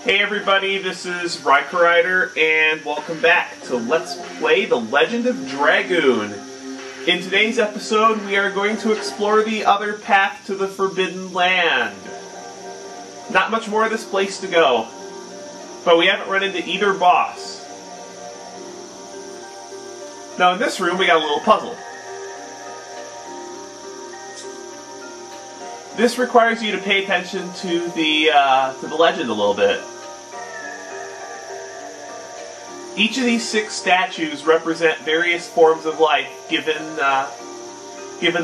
Hey everybody, this is Rider, and welcome back to Let's Play The Legend of Dragoon. In today's episode, we are going to explore the other path to the Forbidden Land. Not much more of this place to go, but we haven't run into either boss. Now in this room, we got a little puzzle. This requires you to pay attention to the legend a little bit. Each of these 6 statues represent various forms of life given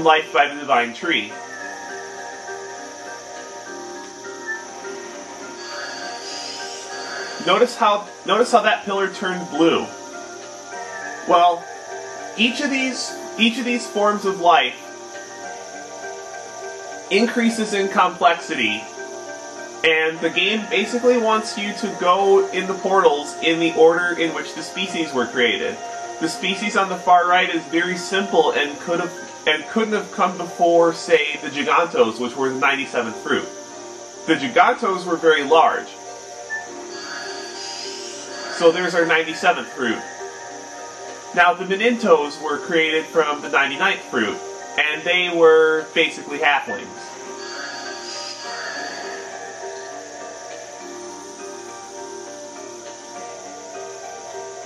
life by the divine tree. Notice how that pillar turned blue. Well, each of these forms of life increases in complexity, and the game basically wants you to go in the portals in the order in which the species were created. The species on the far right is very simple and couldn't have come before, say, the Gigantos, which were the 97th fruit. The Gigantos were very large, so there's our 97th fruit. Now the Menintos were created from the 99th fruit, and they were basically halflings.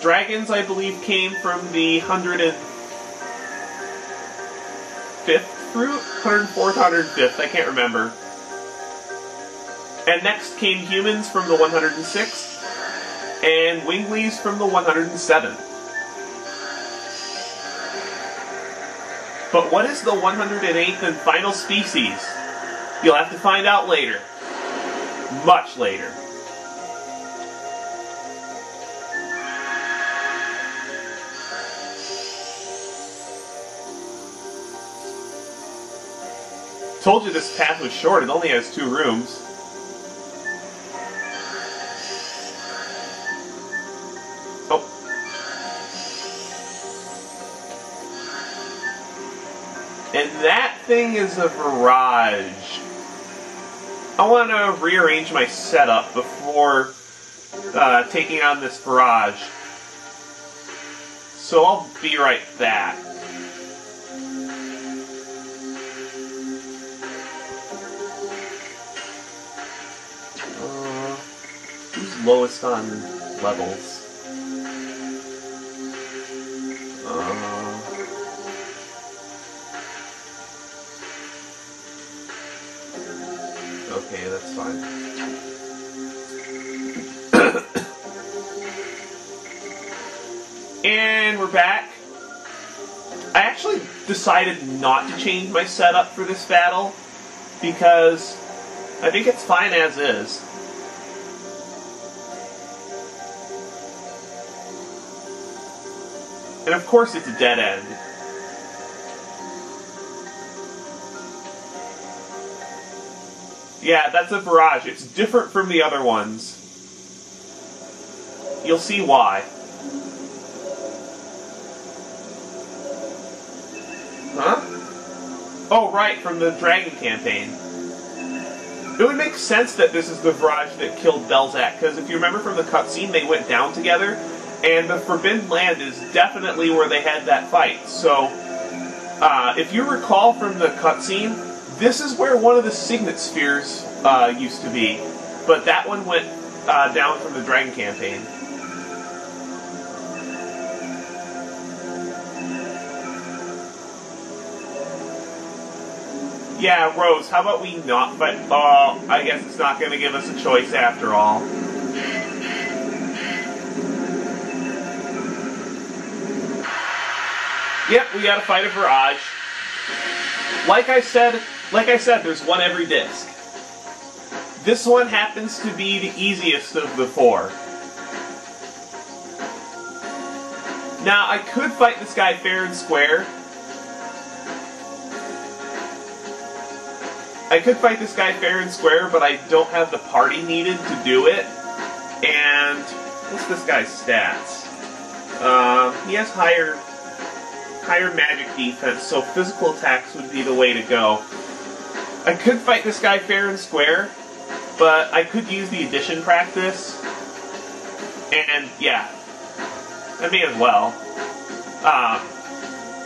Dragons, I believe, came from the 105th fruit? 104th, 105th, I can't remember. And next came humans from the 106th, and winglies from the 107th. But what is the 108th and final species? You'll have to find out later. Much later. Told you this path was short, it only has 2 rooms. Oh. And that thing is a Virage. I want to rearrange my setup before taking on this Virage. So I'll be right back. Who's lowest on levels? Okay, that's fine. And we're back. I actually decided not to change my setup for this battle because I think it's fine as is. And of course it's a dead end. Yeah, that's a Virage. It's different from the other ones. You'll see why. Huh? Oh, right, from the Dragon campaign. It would make sense that this is the Virage that killed Belzak, because if you remember from the cutscene, they went down together, and the Forbidden Land is definitely where they had that fight. So, if you recall from the cutscene, this is where one of the Signet Spheres used to be, but that one went down from the Dragon campaign. Yeah, Rose, how about we not fight? Oh, I guess it's not going to give us a choice after all. Yep, we gotta fight a Virage. Like I said, there's one every disc. This one happens to be the easiest of the 4. Now, I could fight this guy fair and square. But I don't have the party needed to do it. And what's this guy's stats? He has higher magic defense, so physical attacks would be the way to go. I could fight this guy fair and square, but I could use the addition practice. And, yeah, I may as well.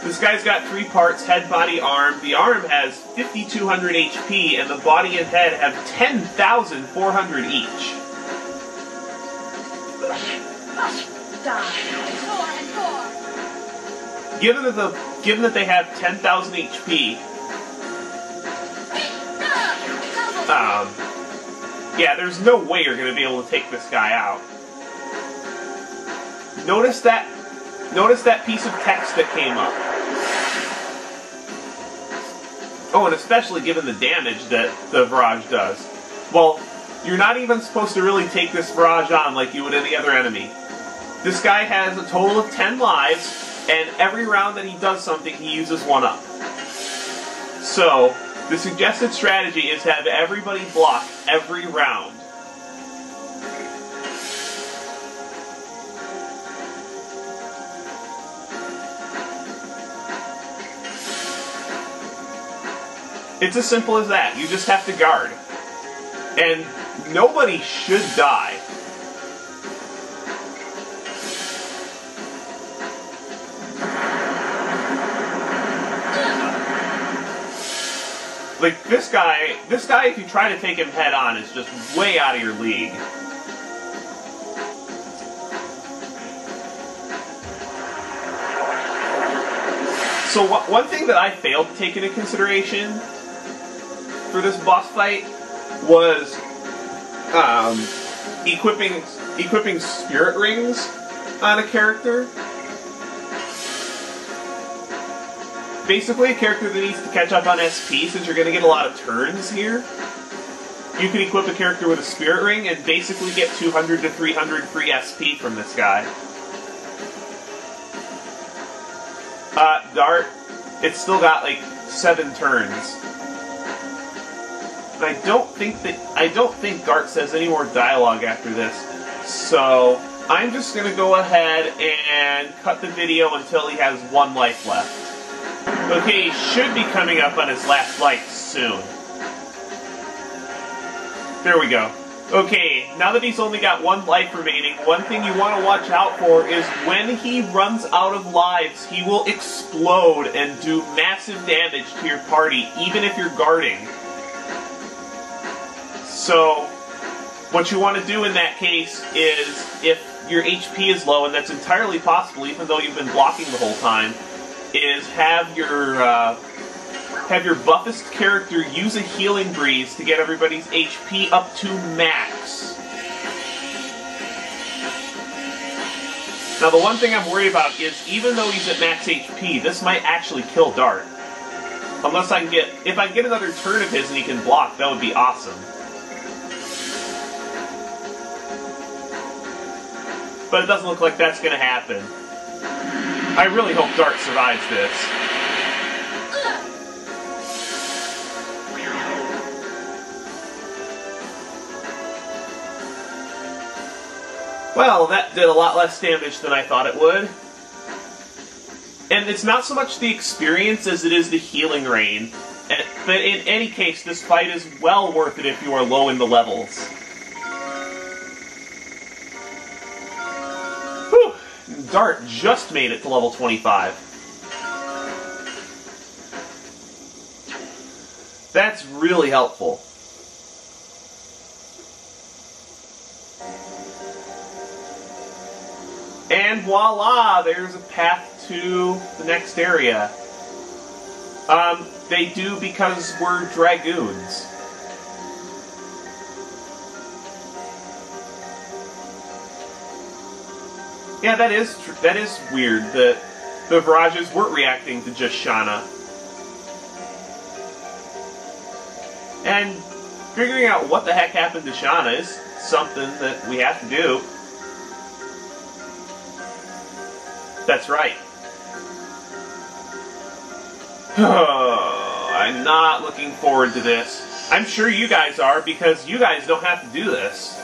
This guy's got 3 parts, head, body, arm. The arm has 5,200 HP, and the body and head have 10,400 each. Given that they have 10,000 HP, yeah, there's no way you're going to be able to take this guy out. Notice that piece of text that came up. Oh, and especially given the damage that the Virage does. Well, you're not even supposed to really take this Virage on like you would any other enemy. This guy has a total of 10 lives, and every round that he does something, he uses 1 up. So, the suggested strategy is have everybody block every round. It's as simple as that. You just have to guard. And nobody should die. Like, this guy, if you try to take him head on, is just way out of your league. So one thing that I failed to take into consideration for this boss fight was equipping spirit rings on a character. Basically, a character that needs to catch up on SP, since you're going to get a lot of turns here. You can equip a character with a spirit ring and basically get 200 to 300 free SP from this guy. Dart, it's still got like 7 turns. And I don't think Dart says any more dialogue after this. So I'm just gonna go ahead and cut the video until he has 1 life left. Okay, he should be coming up on his last life soon. There we go. Okay, now that he's only got 1 life remaining, one thing you want to watch out for is when he runs out of lives, he will explode and do massive damage to your party, even if you're guarding. So, what you want to do in that case is, if your HP is low, and that's entirely possible even though you've been blocking the whole time, is have your buffest character use a healing breeze to get everybody's HP up to max. Now the one thing I'm worried about is, even though he's at max HP, this might actually kill Dart. Unless I can get, if I can get another turn of his and he can block, that would be awesome. But it doesn't look like that's going to happen. I really hope Dart survives this. Well, that did a lot less damage than I thought it would. And it's not so much the experience as it is the healing rain. But in any case, this fight is well worth it if you are low in the levels. Whew! Dart just made it to level 25. That's really helpful. And voila, there's a path to the next area. They do because we're Dragoons. Yeah, that is weird that the Virages weren't reacting to just Shauna. And figuring out what the heck happened to Shauna is something that we have to do. That's right. I'm not looking forward to this. I'm sure you guys are, because you guys don't have to do this.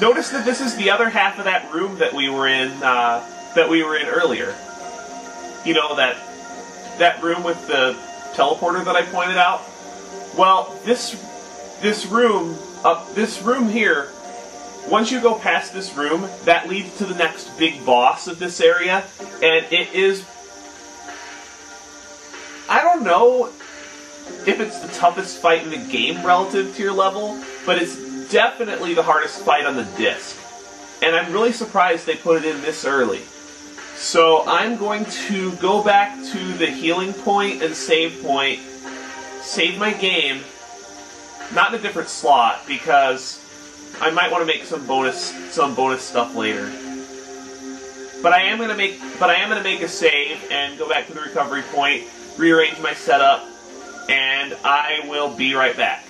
Notice that this is the other half of that room that we were in earlier. You know, that room with the teleporter that I pointed out? Well, this room here, once you go past this room, that leads to the next big boss of this area, and it is... I don't know if it's the toughest fight in the game relative to your level, but it's definitely the hardest fight on the disc. And I'm really surprised they put it in this early. So I'm going to go back to the healing point and save point, save my game, not in a different slot, because I might want to make some bonus stuff later. But I am gonna make a save and go back to the recovery point, rearrange my setup, and I will be right back.